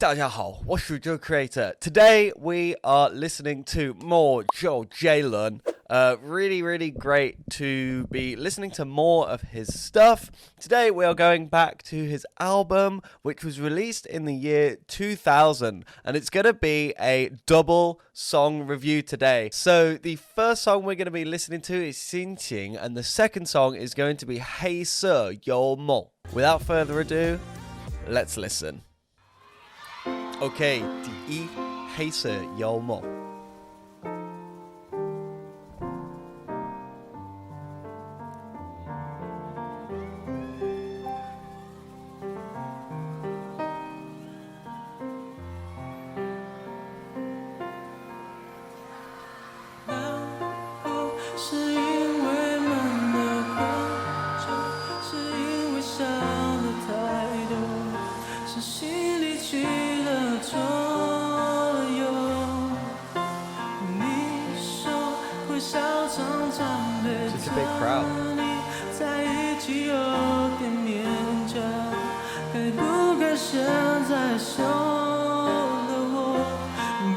大家好，我是 Joe Creator. Today we are listening to more Joe Jalen. Really great to be listening to more of his stuff. Today we are going back to his album, which was released in the year 2000, and it's going to be a double song review today. So the first song we're going to be listening to is 心情, and the second song is going to be 黑色幽默. Without further ado, let's listen. OK, 第一，黑色幽默。It's a big crowd. 在一起有点黏着，该不该现在说的我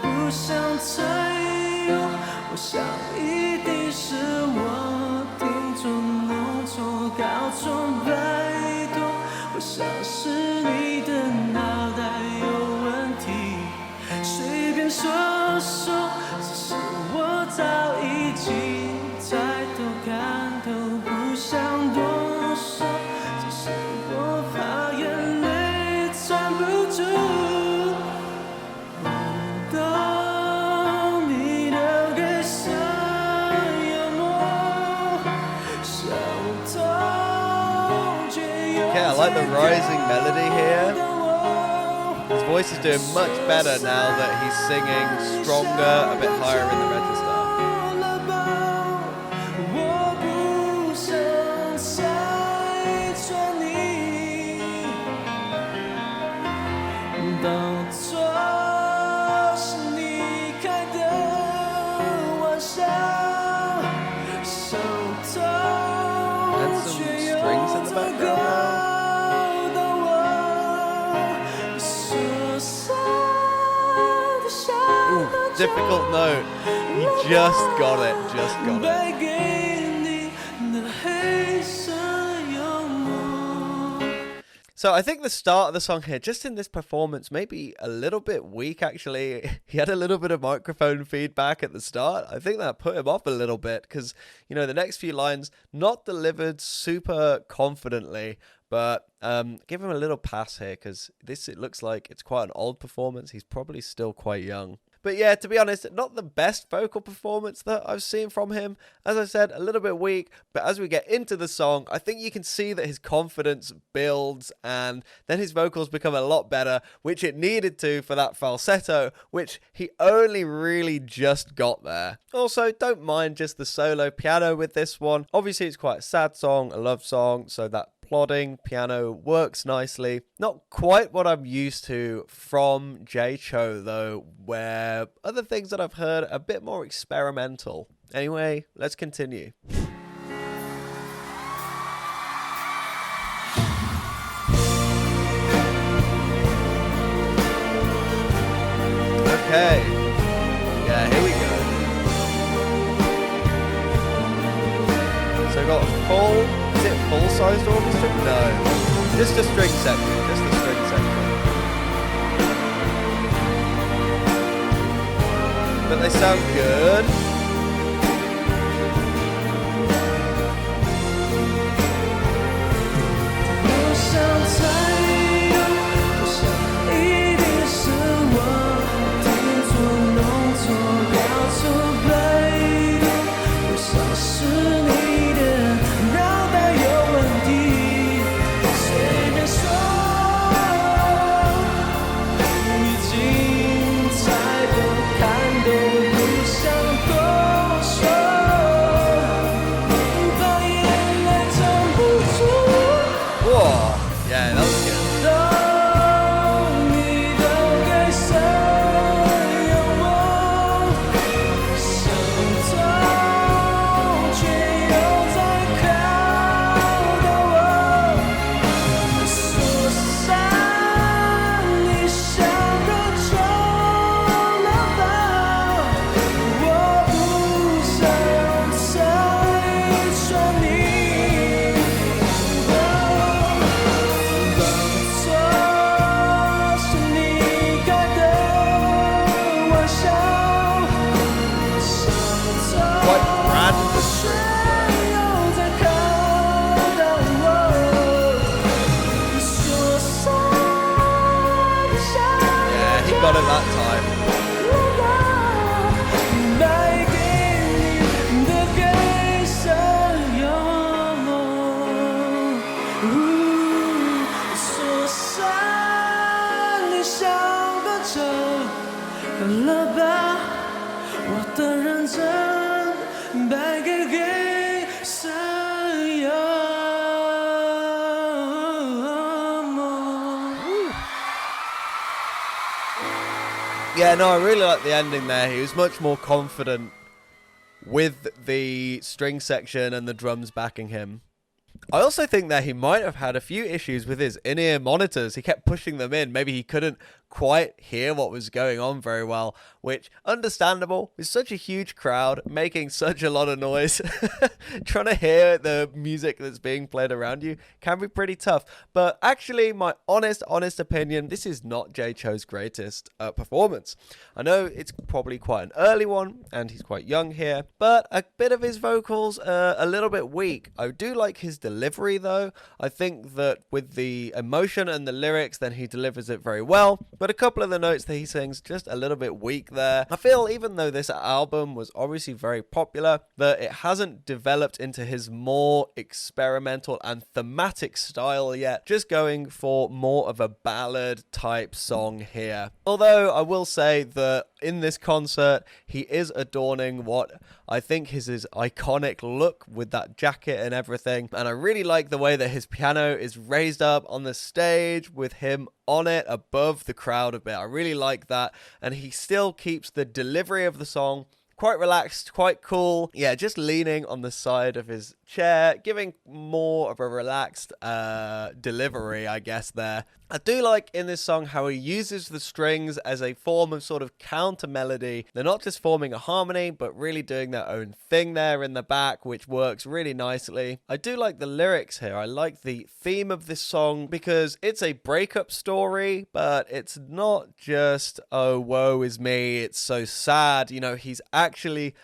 不想再有，我想一定是我听错弄错搞错拜托，我想是你的脑袋有问题，随便说说，只是我早已经抬头看透，不想多说，只是我怕眼泪藏不住。不懂你的黑色幽默，想通却又 Okay, I like the rising melody here. His voice is doing much better now that he's singing stronger, a bit higher in the register. And some strings in the background. Ooh, difficult note. He just got it, So I think the start of the song here, just in this performance, maybe a little bit weak actually. He had a little bit of microphone feedback at the start. I think that put him off a little bit because, you know, the next few lines, not delivered super confidently, but give him a little pass here because it looks like it's quite an old performance. He's probably still quite young. But yeah, to be honest, not the best vocal performance that I've seen from him. As I said, a little bit weak, but as we get into the song, I think you can see that his confidence builds and then his vocals become a lot better, which it needed to for that falsetto, which he only really just got there. Also, don't mind just the solo piano with this one. Obviously, it's quite a sad song, a love song, so that plodding piano works nicely. Not quite what I'm used to from Jay Chou though, where other things that I've heard are a bit more experimental. Anyway, let's continue. Okay. Yeah, here we go. So I got a full... Is it full-sized orchestra? No. Just a string section. Just a string section. But they sound good. got it that time. Yeah, no, I really like the ending there. He was much more confident with the string section and the drums backing him. I also think that he might have had a few issues with his in-ear monitors. He kept pushing them in. Maybe he couldn't quite hear what was going on very well, which, understandable, with such a huge crowd making such a lot of noise. Trying to hear the music that's being played around you can be pretty tough. But actually, my honest opinion, this is not Jay Chou's greatest performance. I know it's probably quite an early one, and he's quite young here, but a bit of his vocals are a little bit weak. I do like his delivery, though. I think that with the emotion and the lyrics, then he delivers it very well. But a couple of the notes that he sings just a little bit weak there. I feel even though this album was obviously very popular, that it hasn't developed into his more experimental and thematic style yet. Just going for more of a ballad type song here. Although I will say that in this concert, he is adorning what I think is his iconic look with that jacket and everything. And I really like the way that his piano is raised up on the stage with him on it above the crowd a bit. I really like that. And he still keeps the delivery of the song quite relaxed, quite cool. Yeah, just leaning on the side of his chair, giving more of a relaxed delivery, I guess, there. I do like in this song how he uses the strings as a form of sort of counter melody. They're not just forming a harmony, but really doing their own thing there in the back, which works really nicely. I do like the lyrics here. I like the theme of this song because it's a breakup story, but it's not just, oh, woe is me, it's so sad. You know, he's actually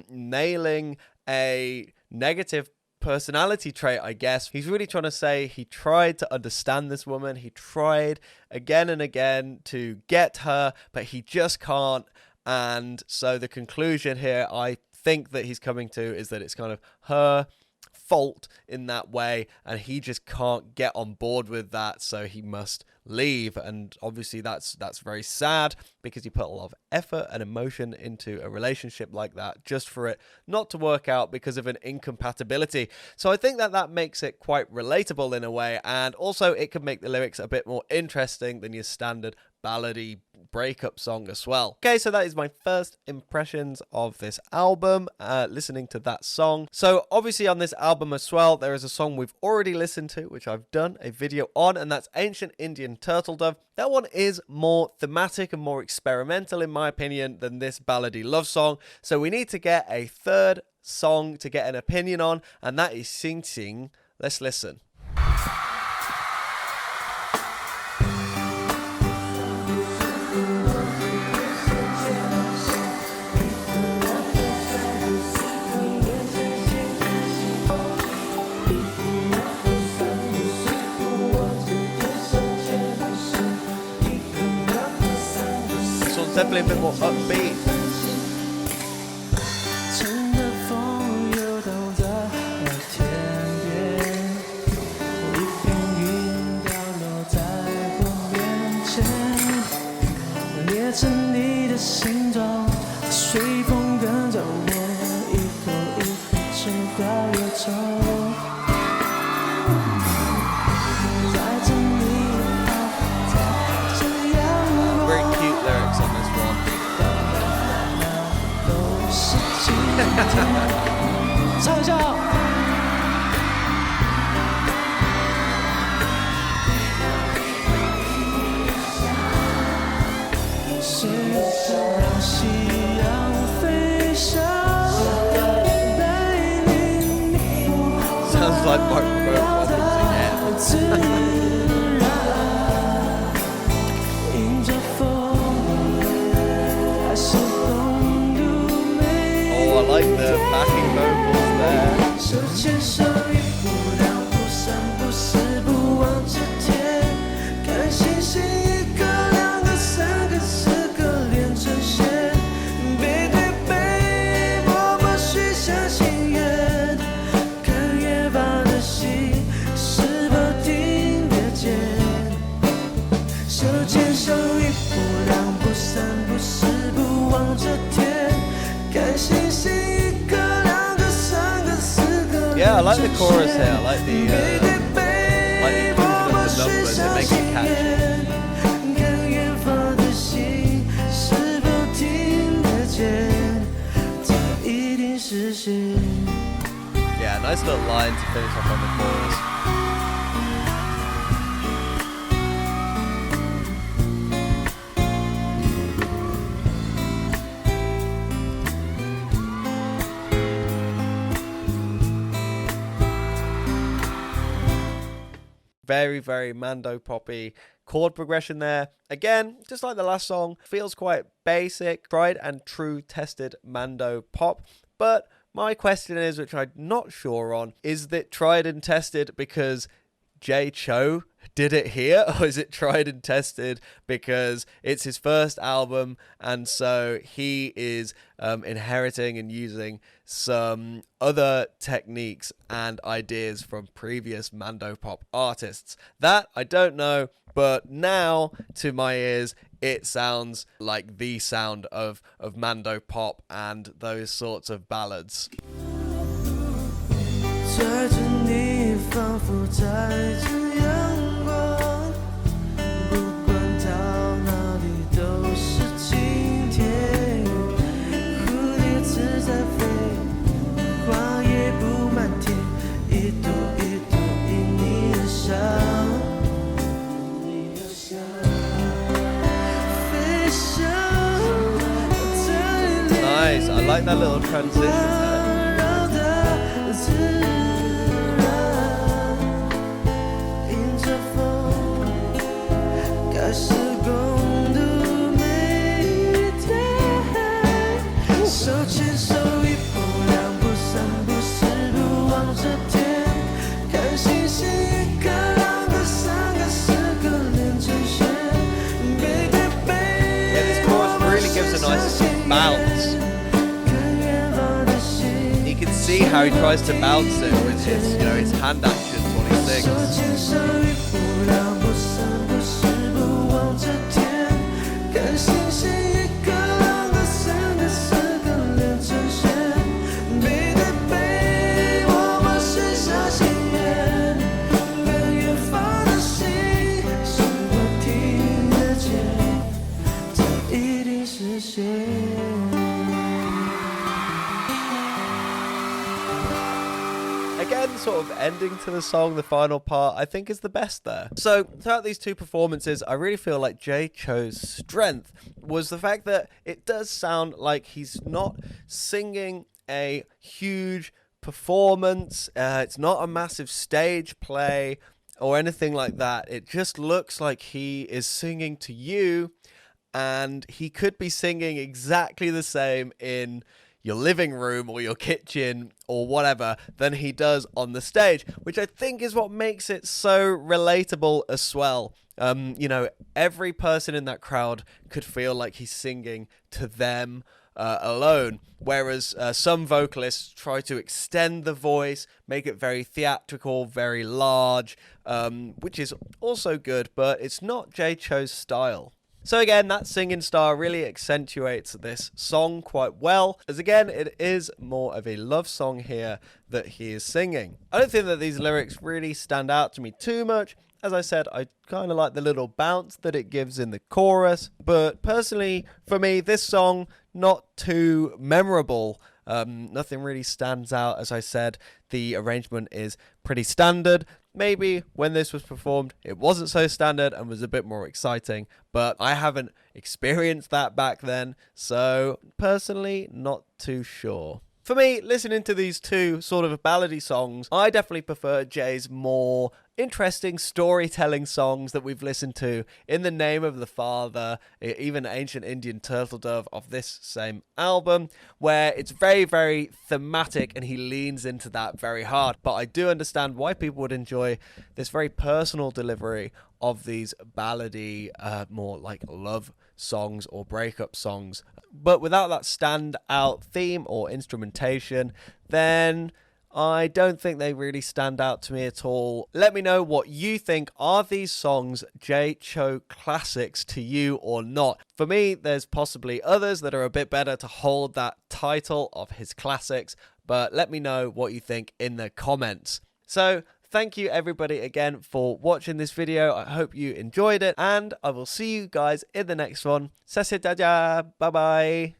nailing a negative personality trait, I guess. He's really trying to say he tried to understand this woman. He tried again and again to get her, but he just can't. And so the conclusion here, I think that he's coming to, is that it's kind of her fault in that way, and he just can't get on board with that, so he must leave. And obviously that's very sad, because you put a lot of effort and emotion into a relationship like that just for it not to work out because of an incompatibility. So I think that makes it quite relatable in a way, and also it can make the lyrics a bit more interesting than your standard ballady breakup song as well. Okay, so that is my first impressions of this album, listening to that song. So obviously on this album as well, there is a song we've already listened to, which I've done a video on, and that's Ancient Indian Turtle Dove. That one is more thematic and more experimental in my opinion than this ballady love song. So we need to get a third song to get an opinion on, and that is Sing Sing. Let's listen. Definitely a bit more upbeat. Sounds like microphone problems again. Oh, I like the backing vocals there. like the chorus here. I like the inclusion of the numbers. It makes it catchy. Yeah, nice little line to finish off on the chorus. Very, very Mando poppy chord progression there. Again, just like the last song, feels quite basic, tried and true tested Mando pop. But my question is, which I'm not sure on, is that tried and tested because Jay Chou did it here, or is it tried and tested because it's his first album and so he is inheriting and using some other techniques and ideas from previous Mando pop artists? That I don't know, but now to my ears it sounds like the sound of Mando pop and those sorts of ballads. Nice, I like that little transition there. Bounce. You can see how he tries to bounce it with his, his hand actions when he sings. Again, sort of ending to the song, the final part, I think is the best there. So throughout these two performances, I really feel like Jay Chou's strength was the fact that it does sound like he's not singing a huge performance. It's not a massive stage play or anything like that. It just looks like he is singing to you, and he could be singing exactly the same in your living room or your kitchen or whatever than he does on the stage, which I think is what makes it so relatable as well. Every person in that crowd could feel like he's singing to them alone, whereas some vocalists try to extend the voice, make it very theatrical, very large, which is also good, but it's not Jay Chou's style. So again, that singing style really accentuates this song quite well, as again, it is more of a love song here that he is singing. I don't think that these lyrics really stand out to me too much. As I said, I kind of like the little bounce that it gives in the chorus, but personally, for me, this song, not too memorable. Nothing really stands out. As I said, the arrangement is pretty standard. Maybe when this was performed, it wasn't so standard and was a bit more exciting, but I haven't experienced that back then, so personally, not too sure. For me, listening to these two sort of ballady songs, I definitely prefer Jay's more interesting storytelling songs that we've listened to, In the Name of the Father, even Ancient Indian Turtle Dove of this same album, where it's very, very thematic and he leans into that very hard. But I do understand why people would enjoy this very personal delivery of these ballady, more like love songs or breakup songs. But without that standout theme or instrumentation, then I don't think they really stand out to me at all. Let me know what you think. Are these songs Jay Chou classics to you or not? For me, there's possibly others that are a bit better to hold that title of his classics, but let me know what you think in the comments. So thank you everybody again for watching this video. I hope you enjoyed it, and I will see you guys in the next one. Bye bye.